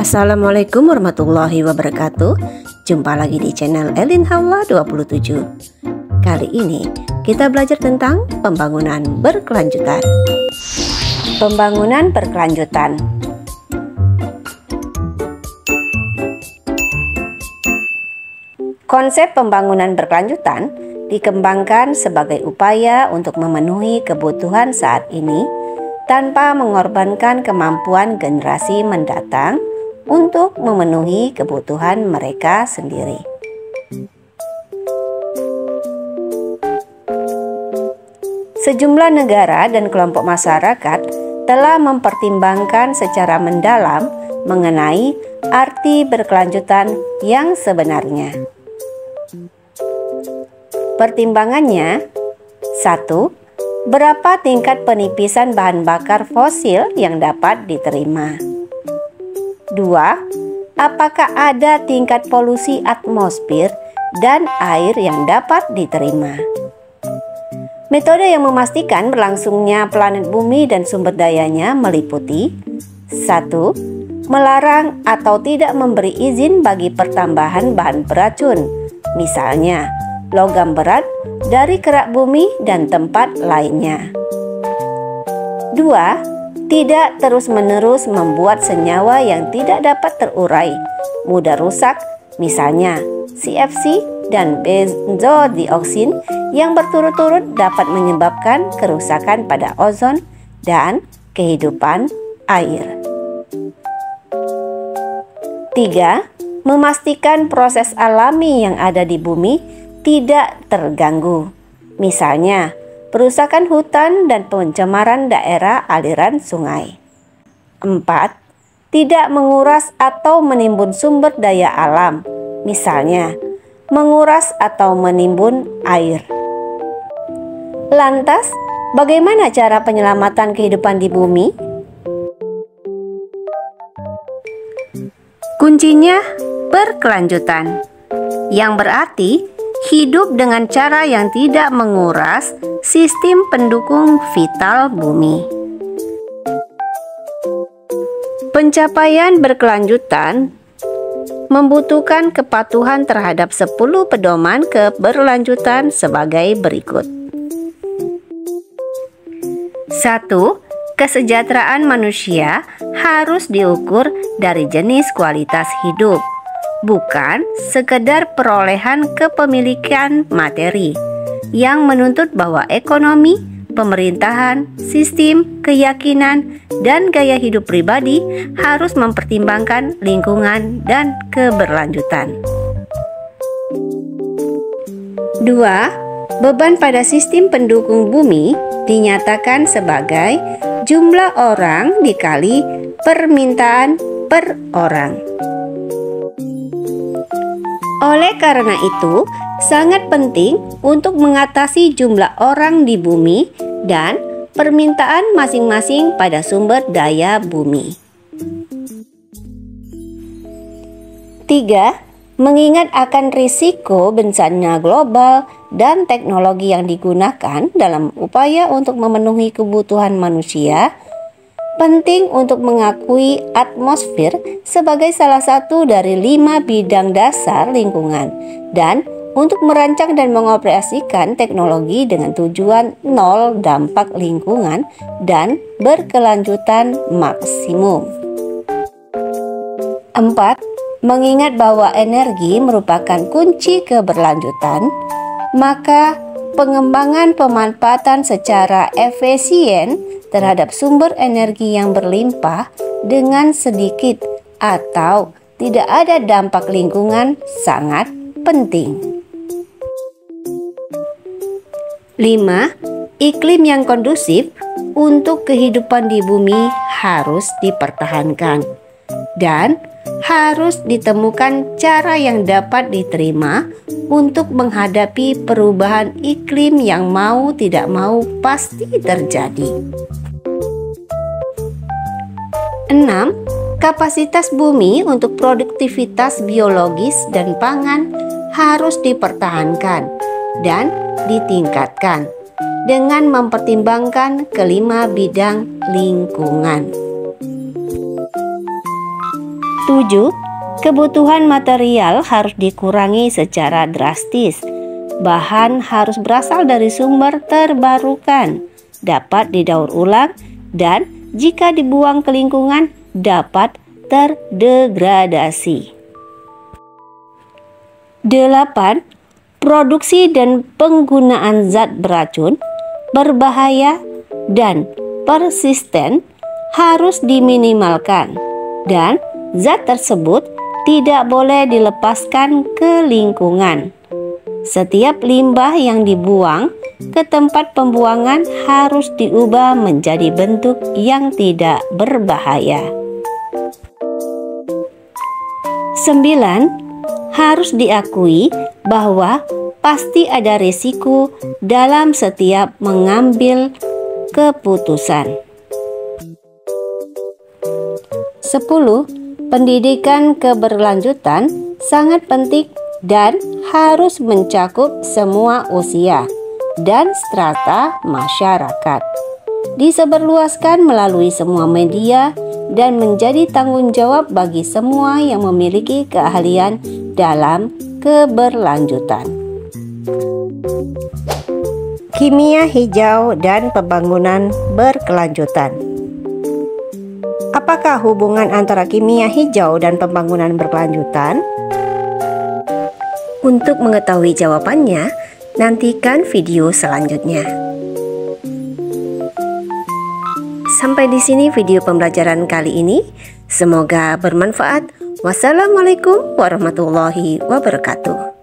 Assalamualaikum warahmatullahi wabarakatuh. Jumpa lagi di channel Elin Hawa 27. Kali ini kita belajar tentang pembangunan berkelanjutan. Pembangunan berkelanjutan. Konsep pembangunan berkelanjutan dikembangkan sebagai upaya untuk memenuhi kebutuhan saat ini tanpa mengorbankan kemampuan generasi mendatang untuk memenuhi kebutuhan mereka sendiri. Sejumlah negara dan kelompok masyarakat telah mempertimbangkan secara mendalam mengenai arti berkelanjutan yang sebenarnya. Pertimbangannya: 1. Berapa tingkat penipisan bahan bakar fosil yang dapat diterima? 2. Apakah ada tingkat polusi atmosfer dan air yang dapat diterima? Metode yang memastikan berlangsungnya planet bumi dan sumber dayanya meliputi: 1. Melarang atau tidak memberi izin bagi pertambahan bahan beracun, misalnya logam berat dari kerak bumi dan tempat lainnya. 2. Tidak terus-menerus membuat senyawa yang tidak dapat terurai, mudah rusak, misalnya CFC dan benzodioksin yang berturut-turut dapat menyebabkan kerusakan pada ozon dan kehidupan air. 3. Memastikan proses alami yang ada di bumi tidak terganggu, misalnya perusakan hutan dan pencemaran daerah aliran sungai. 4. Tidak menguras atau menimbun sumber daya alam, misalnya menguras atau menimbun air. Lantas, bagaimana cara penyelamatan kehidupan di bumi? Kuncinya berkelanjutan, yang berarti hidup dengan cara yang tidak menguras sistem pendukung vital bumi. Pencapaian berkelanjutan membutuhkan kepatuhan terhadap 10 pedoman keberlanjutan sebagai berikut. 1. Kesejahteraan manusia harus diukur dari jenis kualitas hidup, bukan sekedar perolehan kepemilikan materi, yang menuntut bahwa ekonomi, pemerintahan, sistem, keyakinan, dan gaya hidup pribadi harus mempertimbangkan lingkungan dan keberlanjutan. 2. Beban pada sistem pendukung bumi dinyatakan sebagai jumlah orang dikali permintaan per orang. Oleh karena itu, sangat penting untuk mengatasi jumlah orang di bumi dan permintaan masing-masing pada sumber daya bumi. 3. Mengingat akan risiko bencana global dan teknologi yang digunakan dalam upaya untuk memenuhi kebutuhan manusia, penting untuk mengakui atmosfer sebagai salah satu dari 5 bidang dasar lingkungan dan untuk merancang dan mengoperasikan teknologi dengan tujuan nol dampak lingkungan dan berkelanjutan maksimum. 4. Mengingat bahwa energi merupakan kunci keberlanjutan, maka pengembangan pemanfaatan secara efisien terhadap sumber energi yang berlimpah dengan sedikit atau tidak ada dampak lingkungan sangat penting. 5. Iklim yang kondusif untuk kehidupan di bumi harus dipertahankan dan harus ditemukan cara yang dapat diterima untuk menghadapi perubahan iklim yang mau tidak mau pasti terjadi. 6. Kapasitas bumi untuk produktivitas biologis dan pangan harus dipertahankan dan ditingkatkan dengan mempertimbangkan kelima bidang lingkungan. 7. Kebutuhan material harus dikurangi secara drastis. Bahan harus berasal dari sumber terbarukan, dapat didaur ulang, dan jika dibuang ke lingkungan dapat terdegradasi. 8. Produksi dan penggunaan zat beracun, berbahaya, dan persisten harus diminimalkan, dan zat tersebut tidak boleh dilepaskan ke lingkungan. Setiap limbah yang dibuang ke tempat pembuangan harus diubah menjadi bentuk yang tidak berbahaya. 9. Harus diakui bahwa pasti ada risiko dalam setiap mengambil keputusan. 10. Pendidikan keberlanjutan sangat penting dan harus mencakup semua usia dan strata masyarakat. Disebarluaskan melalui semua media dan menjadi tanggung jawab bagi semua yang memiliki keahlian dalam keberlanjutan. Kimia hijau dan pembangunan berkelanjutan. Apakah hubungan antara kimia hijau dan pembangunan berkelanjutan? Untuk mengetahui jawabannya, nantikan video selanjutnya. Sampai di sini video pembelajaran kali ini. Semoga bermanfaat. Wassalamualaikum warahmatullahi wabarakatuh.